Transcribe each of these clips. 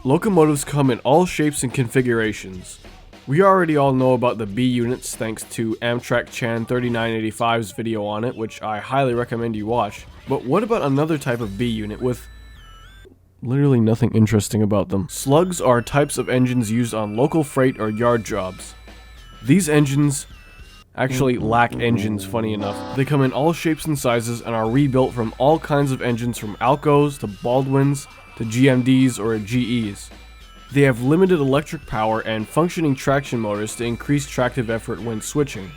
Locomotives come in all shapes and configurations. We already all know about the B units thanks to Amtrak Chan 3985's video on it, which I highly recommend you watch. But what about another type of B unit with literally nothing interesting about them? Slugs are types of engines used on local freight or yard jobs. These engines actually lack engines, funny enough. They come in all shapes and sizes and are rebuilt from all kinds of engines, from Alcos to Baldwins to GMDs or GEs. They have limited electric power and functioning traction motors to increase tractive effort when switching.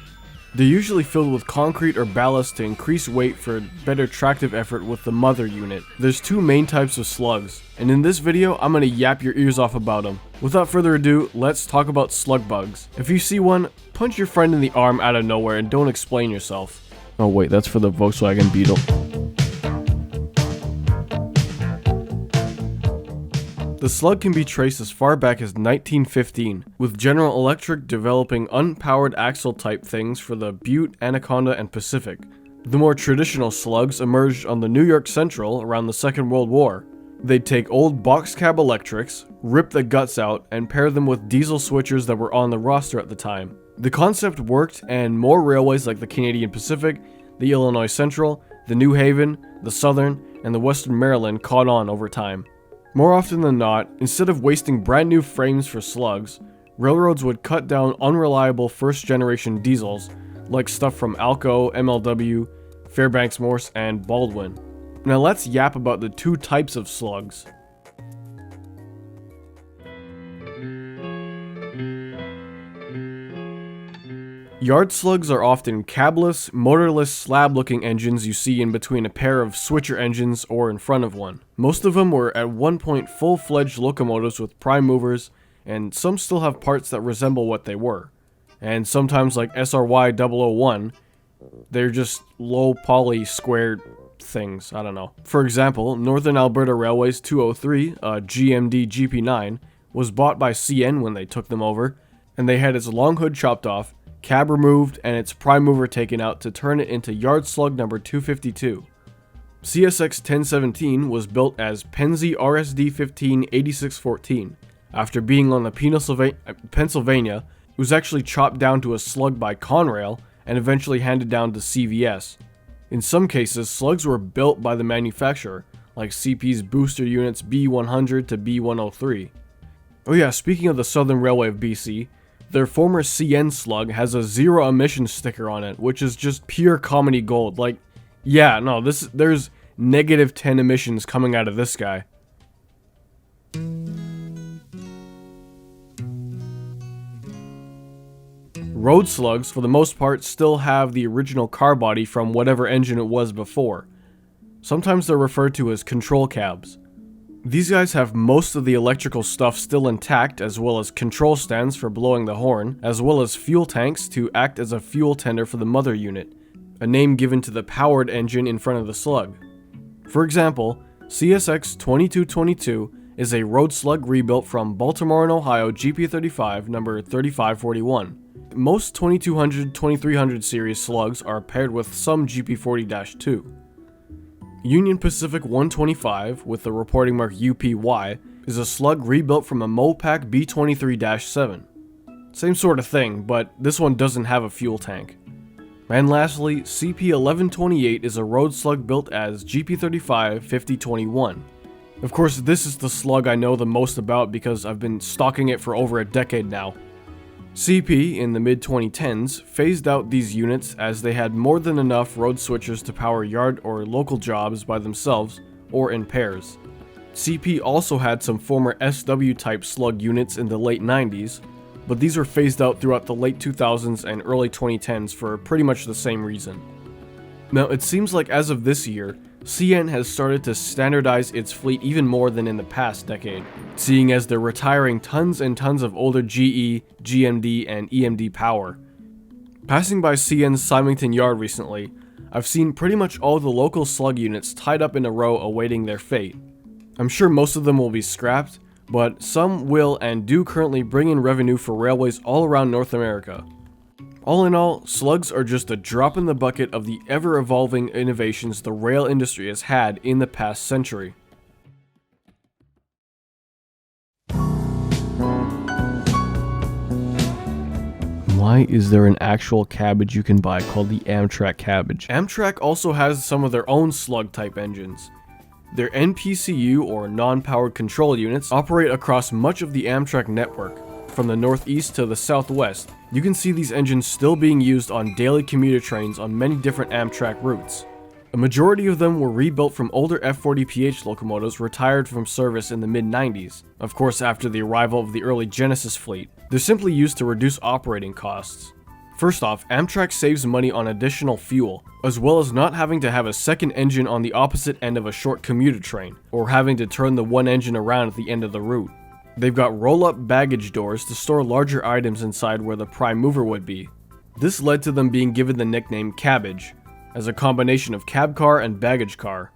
They're usually filled with concrete or ballast to increase weight for better tractive effort with the mother unit. There's two main types of slugs, and in this video I'm gonna yap your ears off about them. Without further ado, let's talk about slug bugs. If you see one, punch your friend in the arm out of nowhere and don't explain yourself. Oh wait, that's for the Volkswagen Beetle. The Slug can be traced as far back as 1915, with General Electric developing unpowered axle type things for the Butte, Anaconda, and Pacific. The more traditional Slugs emerged on the New York Central around the Second World War. They'd take old box cab electrics, rip the guts out, and pair them with diesel switchers that were on the roster at the time. The concept worked, and more railways like the Canadian Pacific, the Illinois Central, the New Haven, the Southern, and the Western Maryland caught on over time. More often than not, instead of wasting brand new frames for slugs, railroads would cut down unreliable first-generation diesels, like stuff from Alco, MLW, Fairbanks Morse, and Baldwin. Now let's yap about the two types of slugs. Yard slugs are often cabless, motorless, slab-looking engines you see in between a pair of switcher engines or in front of one. Most of them were at one point full-fledged locomotives with prime movers, and some still have parts that resemble what they were. And sometimes, like SRY 001, they're just low-poly squared things, I don't know. For example, Northern Alberta Railways 203, a GMD GP9, was bought by CN when they took them over, and they had its long hood chopped off, cab removed, and its prime mover taken out to turn it into yard slug number 252. CSX 1017 was built as Pennsy RSD 15 8614. After being on the Pennsylvania, it was actually chopped down to a slug by Conrail and eventually handed down to CVS. In some cases, slugs were built by the manufacturer, like CP's booster units B100 to B103. Oh yeah, speaking of the Southern Railway of BC, their former CN slug has a zero emission sticker on it, which is just pure comedy gold. Like, yeah, no, there's negative 10 emissions coming out of this guy. Road slugs, for the most part, still have the original carbody from whatever engine it was before. Sometimes they're referred to as control cabs. These guys have most of the electrical stuff still intact, as well as control stands for blowing the horn, as well as fuel tanks to act as a fuel tender for the mother unit, a name given to the powered engine in front of the slug. For example, CSX 2222 is a road slug rebuilt from Baltimore and Ohio GP35 number 3541. Most 2200-2300 series slugs are paired with some GP40-2. Union Pacific 125, with the reporting mark UPY, is a slug rebuilt from a Mopac B23-7. Same sort of thing, but this one doesn't have a fuel tank. And lastly, CP 1128 is a road slug built as GP35 5021. Of course, this is the slug I know the most about because I've been stalking it for over a decade now. CP, in the mid-2010s, phased out these units as they had more than enough road switchers to power yard or local jobs by themselves, or in pairs. CP also had some former SW-type slug units in the late 90s, but these were phased out throughout the late 2000s and early 2010s for pretty much the same reason. Now, it seems like as of this year, CN has started to standardize its fleet even more than in the past decade, seeing as they're retiring tons and tons of older GE, GMD, and EMD power. Passing by CN's Symington Yard recently, I've seen pretty much all the local slug units tied up in a row awaiting their fate. I'm sure most of them will be scrapped, but some will and do currently bring in revenue for railways all around North America. All in all, slugs are just a drop in the bucket of the ever-evolving innovations the rail industry has had in the past century. Why is there an actual cabbage you can buy called the Amtrak Cabbage? Amtrak also has some of their own slug type engines. Their NPCU or non-powered control units operate across much of the Amtrak network, from the northeast to the southwest. You can see these engines still being used on daily commuter trains on many different Amtrak routes. A majority of them were rebuilt from older F40PH locomotives retired from service in the mid-90s, of course after the arrival of the early Genesis fleet. They're simply used to reduce operating costs. First off, Amtrak saves money on additional fuel, as well as not having to have a second engine on the opposite end of a short commuter train, or having to turn the one engine around at the end of the route. They've got roll-up baggage doors to store larger items inside where the prime mover would be. This led to them being given the nickname Cabbage, as a combination of cab car and baggage car.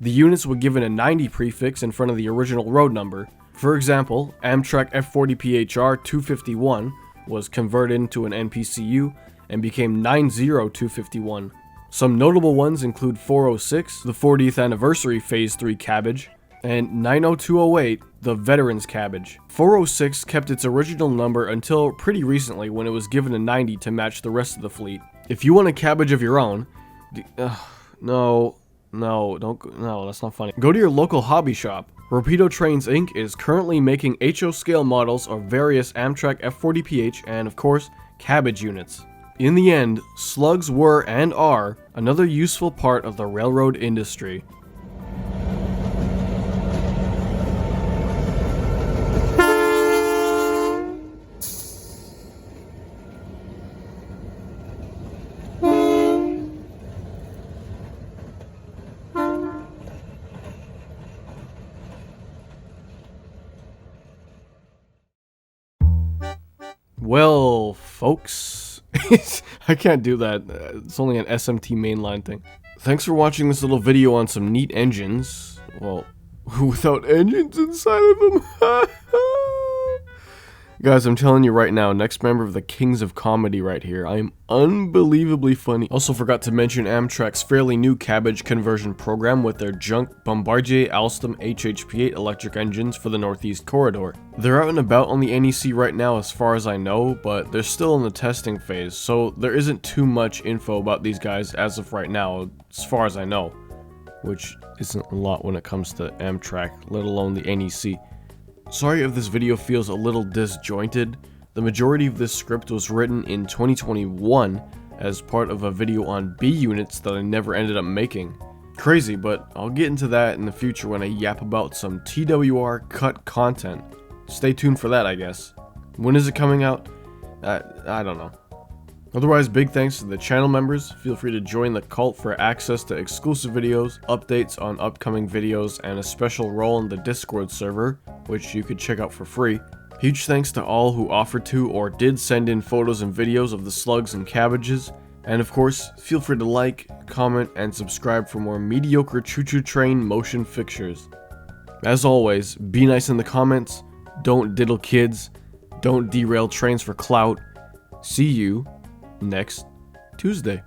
The units were given a 90 prefix in front of the original road number. For example, Amtrak F40PHR 251 was converted into an NPCU and became 90251. Some notable ones include 406, the 40th anniversary Phase 3 Cabbage, and 90208, the Veterans Cabbage. 406 kept its original number until pretty recently when it was given a 90 to match the rest of the fleet. If you want a cabbage of your own, no, that's not funny. Go to your local hobby shop. Rapido Trains Inc. is currently making HO scale models of various Amtrak F40PH and, of course, cabbage units. In the end, slugs were and are another useful part of the railroad industry. Well, folks, I can't do that. It's only an SMT mainline thing. Thanks for watching this little video on some neat engines. Well, without engines inside of them. Guys, I'm telling you right now, next member of the Kings of Comedy right here. I am unbelievably funny. Also forgot to mention Amtrak's fairly new cabbage conversion program with their junk Bombardier Alstom HHP8 electric engines for the Northeast Corridor. They're out and about on the NEC right now as far as I know, but they're still in the testing phase, so there isn't too much info about these guys as of right now, as far as I know. Which isn't a lot when it comes to Amtrak, let alone the NEC. Sorry if this video feels a little disjointed. The majority of this script was written in 2021 as part of a video on B units that I never ended up making. Crazy, but I'll get into that in the future when I yap about some TWR cut content. Stay tuned for that, I guess. When is it coming out? I don't know. Otherwise, big thanks to the channel members. Feel free to join the cult for access to exclusive videos, updates on upcoming videos, and a special role in the Discord server, which you could check out for free. Huge thanks to all who offered to or did send in photos and videos of the slugs and cabbages. And of course, feel free to like, comment, and subscribe for more mediocre choo-choo train motion fixtures. As always, be nice in the comments, don't diddle kids, don't derail trains for clout. See you next Tuesday.